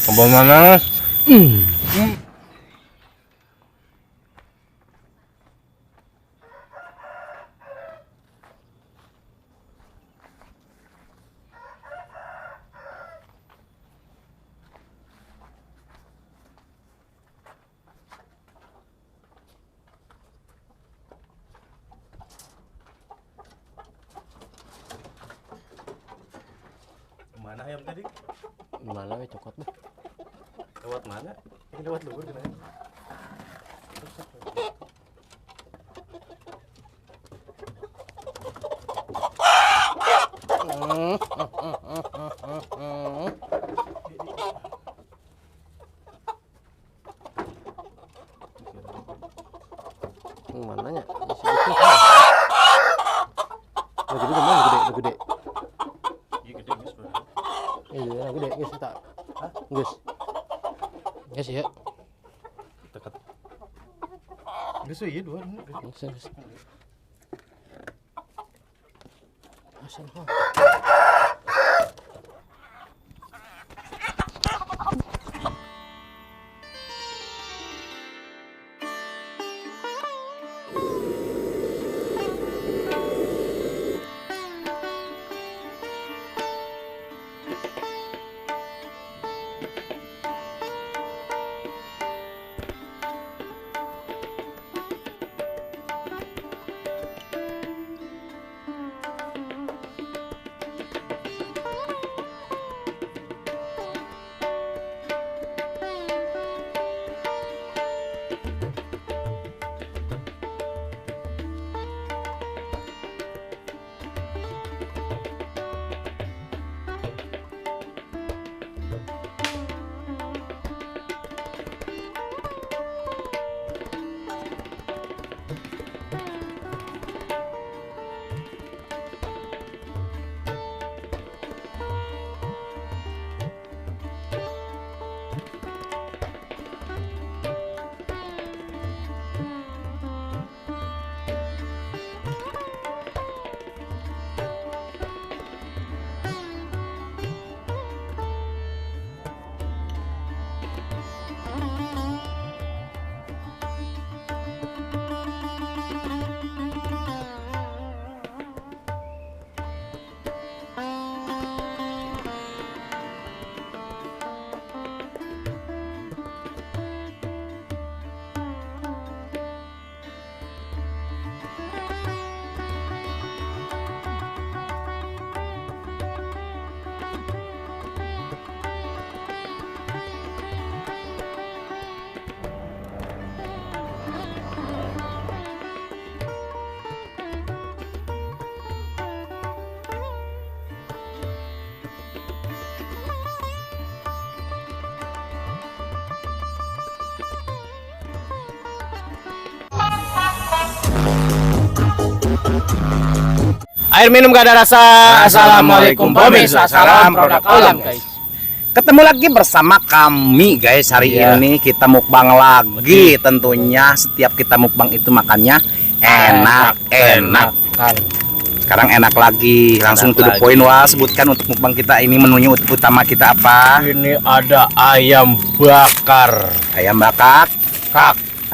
Kembang mana? Mana ayam tadi? Mana we cokot mah? Lewat mana? Ini lewat luhur kan? Mananya? Lagi gede, gede. Iya gede guys bro. Iya, gede, guys kita. Guys. Guys ya. Dekat. Guys iya dua. Guys. Asal ha. Air minum gak ada rasa. Assalamualaikum pemirsa. Salam produk alam guys. Ketemu lagi bersama kami guys. Hari ini kita mukbang lagi. Tentunya setiap kita mukbang itu makannya enak-enak. Sekarang enak lagi. Langsung to the point. Wah, sebutkan untuk mukbang kita ini menunya utama kita apa? Ini ada ayam bakar. Ayam bakak.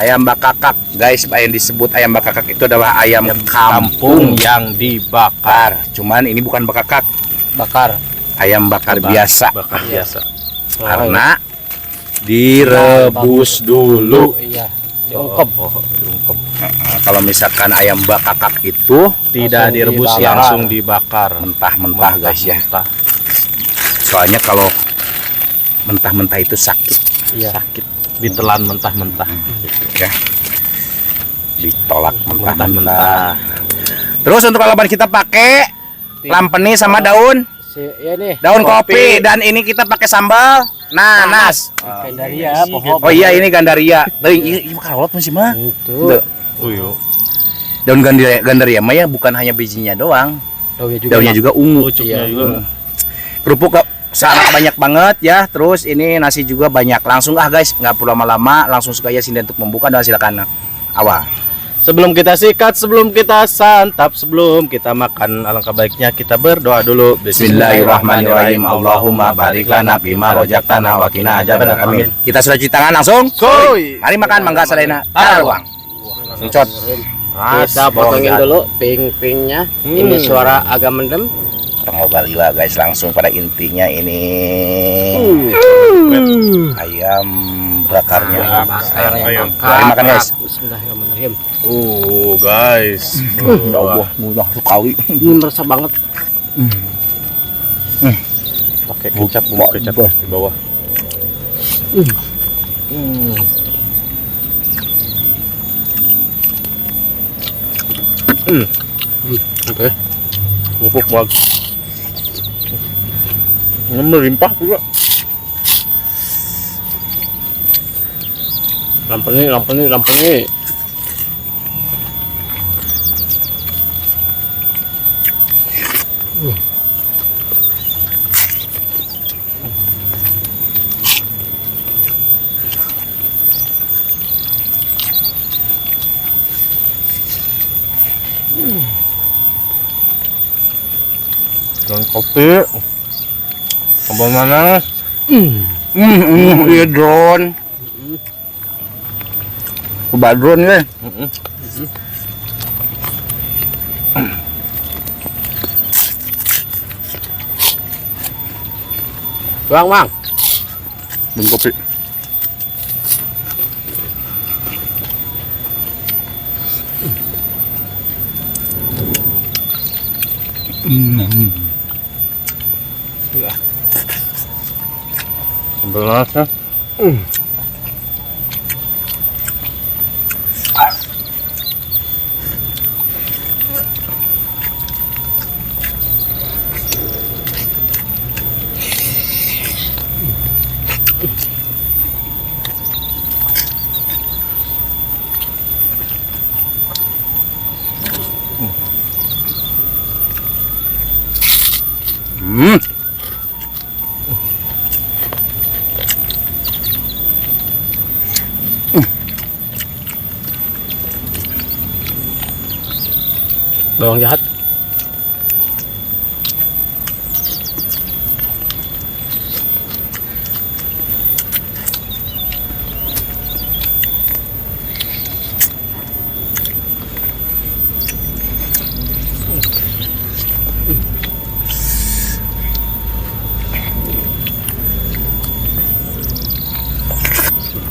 Ayam bakakak guys, yang disebut ayam bakakak itu adalah ayam kampung yang dibakar. Cuman ini bukan bakakak, Bakar. ayam bakar biasa. Bakar biasa. Karena direbus dulu. Iya. Diungkep. Diungkep. Kalau misalkan ayam bakakak itu Tidak Langsung direbus, dibakar. langsung dibakar. mentah-mentah guys ya. Mentah. Soalnya kalau mentah-mentah itu sakit. Iya. Sakit. Ditelan mentah-mentah. Ya. Ditolak mentah-mentah. Mentah-mentah. Terus untuk lalapan kita pakai lampeni sama daun Ya nih. kopi, dan ini kita pakai sambal nanas. Gandaria, pohon. Oh iya, ini gandaria. Tuh, ini karot masih mah. Itu. Uyo. Daun gandaria mah ya bukan hanya bijinya doang. Daunnya juga ungu. Pucuknya Iya. juga. Kerupuk sangat banyak banget ya. Terus ini nasi juga banyak. Langsung guys, nggak perlu lama-lama, langsung sekaya sini untuk membuka dan silakan awal. Sebelum kita sikat, sebelum kita santap, sebelum kita makan, alangkah baiknya kita berdoa dulu. Bismillahirrahmanirrahim. Allahumma barik lana bima rojaktana wa qina adzabannar. Amin. Kita sudah cuci tangan langsung. Soy. Mari makan mangga salena. Taruang. Sencot. Kita potongin dulu ping-pingnya. Ini suara agak mendem. Pengobaliwa guys, langsung pada intinya ini ayam bakarnya. Ayam. Mari makan guys. Bismillahirrahmanirrahim. Guys. Ya Allah, mudah sekali. Ini meresap banget. Pakai kecap, bumbu kecap di bawah. Oke. Bubuk bagus. Ini melimpah juga. Lampeni. Dan kopi. Kembang nanas. Iya drone. Coba drone ya. Bang. Dan kopi. Kembang nanasnya. Bawang jahat.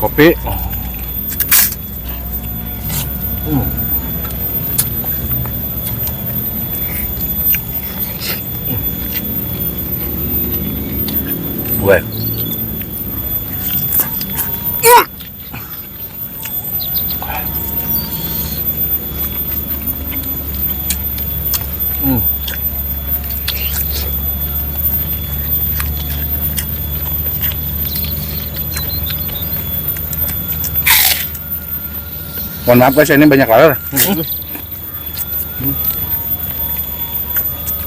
Kopi. Gue. Mohon maaf guys, ini banyak layar.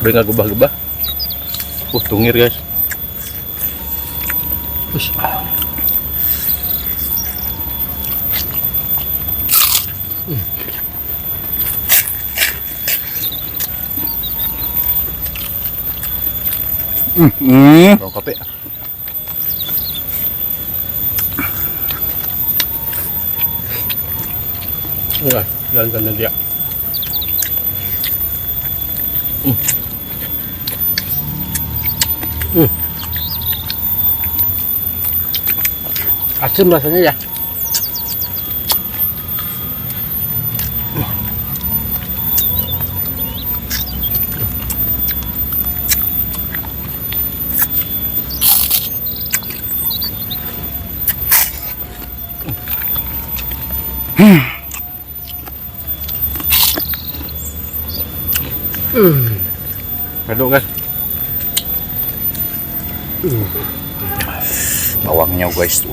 Udah nggak gebah-gebah. Tungir guys. Bawang kopi. Enggak, dan dia. Asam rasanya ya. Aduk guys. Bawangnya guys tuh.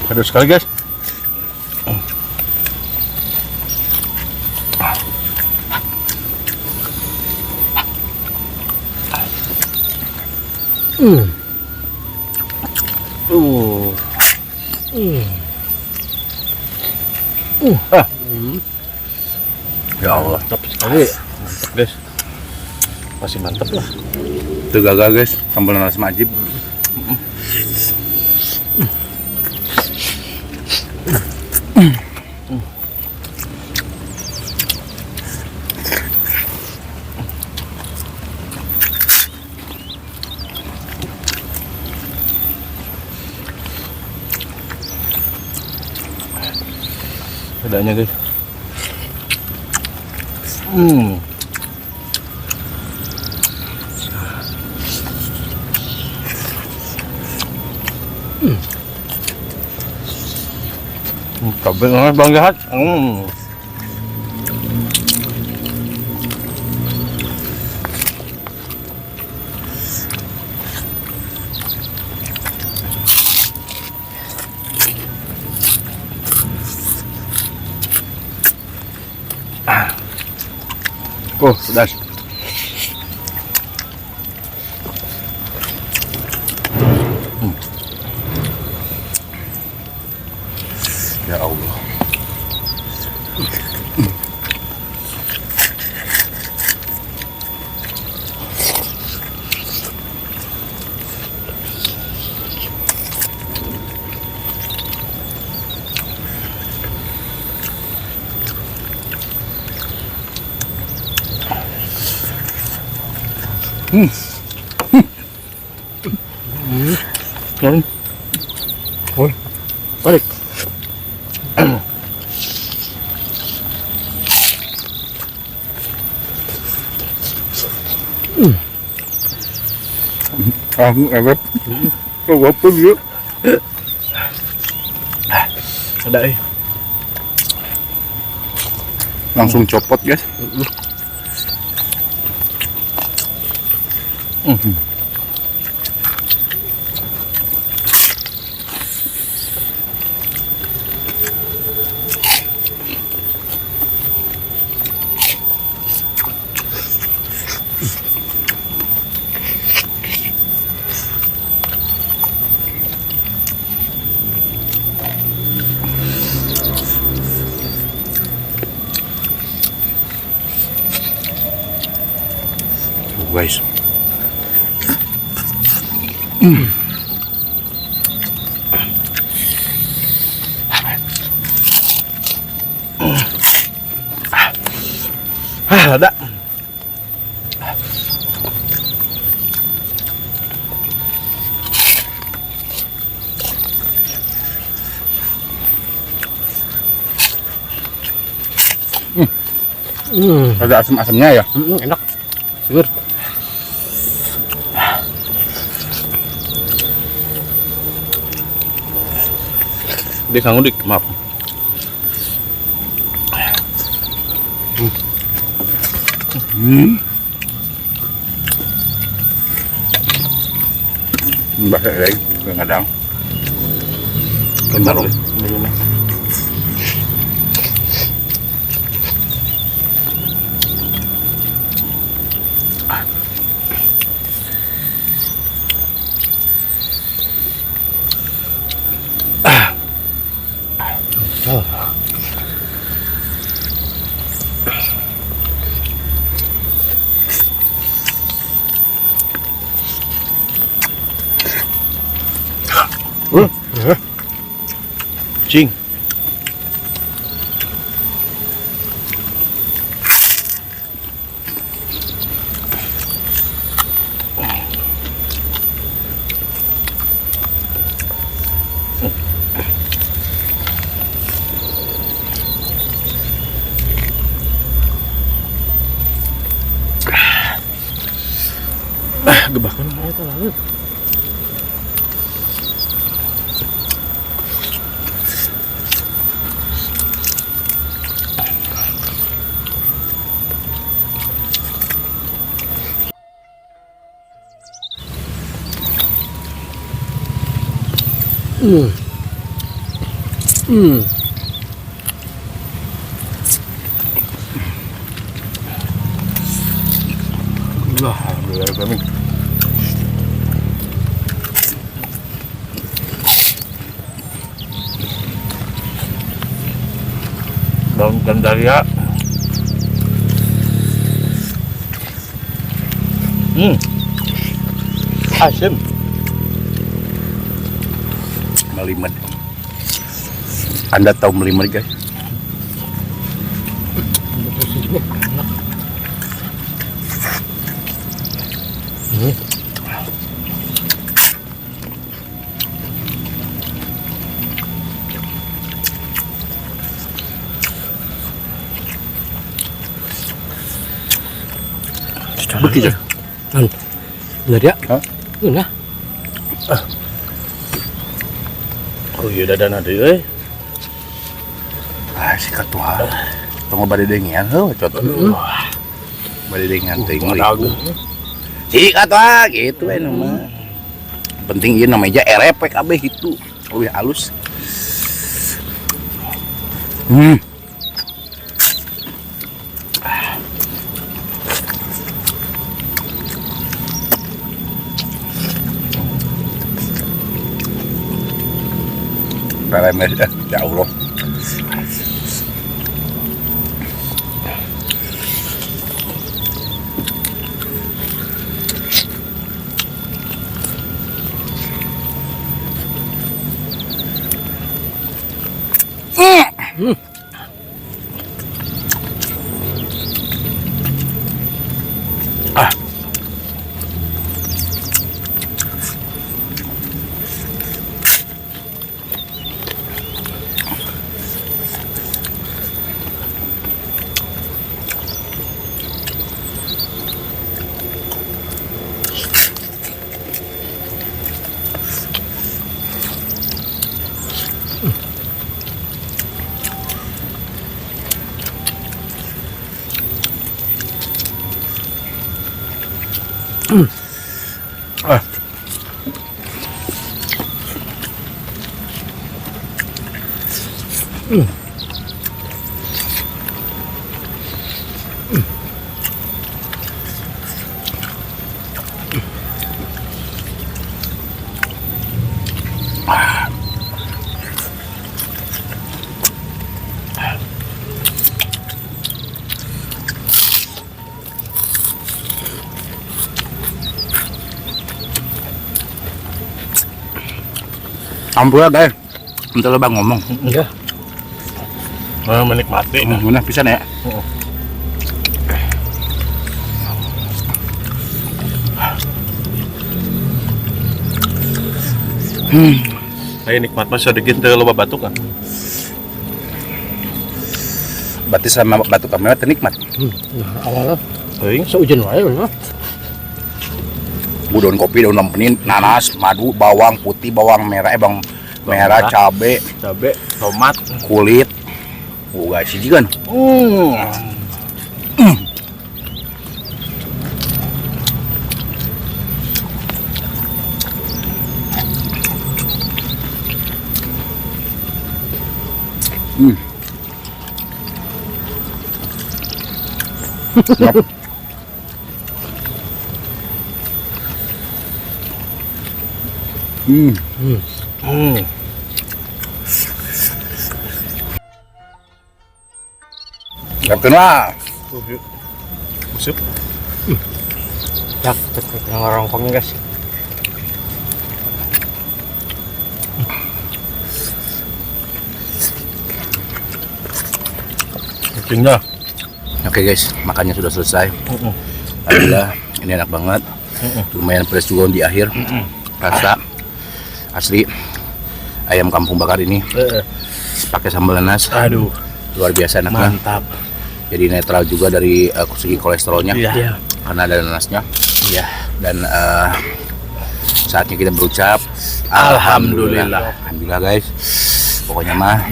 Pedas sekali guys. Ya Allah, Mantap sekali. Mantap guys. Masih mantap lah. itu gagal guys, sambal nasi majib. Adanya guys. Cabai banget Bang Jahat. Pedas. Ya Allah. Balik. Enak. Oh, apa dia? Ada Langsung copot guys. Guys. ada. Ada asam-asamnya ya. Enak. Seger. Dia Kang Udik, maaf. Bahasa lagi, kadang. Bentar loh. Cing. Gebakan eta lalu. Alhamdulillah kami. Daun gandaria. Asam. Melimet. Anda tahu melimet guys? Begitu. Bener ya? Hah? Nah. Oh iya dadan ada Si katua. Tunggu bade dengian heuh cot. Bade dengian teuing meuli. Si katua gitu we mah. Penting ieu namanya erep kabeh gitu. Leuwih halus. Remes ya Allah. Ampun guys. Entar lo bang ngomong. Iya. Menikmati. Mana pisan ya? Ayo nikmat mah sedikit teu loba batuk kan. Berarti sama batu kamera ternikmat. Awalnya Teuing seujan wae mah. Daun kopi, daun lempenin, nanas, madu, bawang putih, bawang merah, bawang merah, cabe, tomat. kulit. Guys, sih kan. Yap. Yakin lah. Busuk. Ya, yang rongkongnya guys. Bikinnya. Oke guys, makannya sudah selesai. Alhamdulillah, ini enak banget. Lumayan pedas juga di akhir. Rasa asli ayam kampung bakar ini pakai sambal nanas. Aduh, Luar biasa enaknya. mantap. Jadi netral juga dari segi kolesterolnya. Iya. Karena ada nanasnya. Iya. Dan saatnya kita berucap Alhamdulillah. Alhamdulillah guys. Pokoknya mah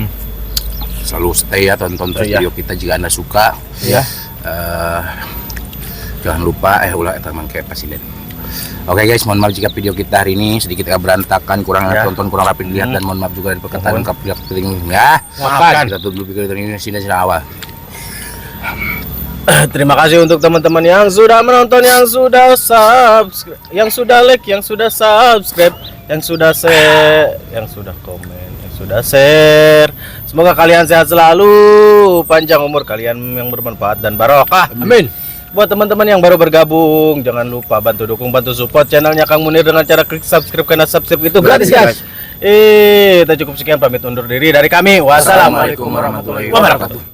selalu stay ya, tonton terus Iya. video kita jika Anda suka. Iya. Jangan lupa ulah eta mangke pasinen. Oke guys, mohon maaf jika video kita hari ini sedikit agak berantakan, kurang tonton, kurang rapi dilihat, dan mohon maaf juga dari perkataan kapil ya. Maafkan. Kita tutup dulu video ini sini awal. Terima kasih untuk teman-teman yang sudah menonton, yang sudah subscribe, yang sudah like, yang sudah subscribe, yang sudah share, yang sudah komen, yang sudah share. Semoga kalian sehat selalu, panjang umur kalian yang bermanfaat dan barokah. Amin. Buat teman-teman yang baru bergabung, jangan lupa bantu dukung, bantu support channelnya Kang Munir dengan cara klik subscribe, karena subscribe itu gratis guys. Kita cukup sekian, pamit undur diri dari kami. Wassalamualaikum warahmatullahi wabarakatuh.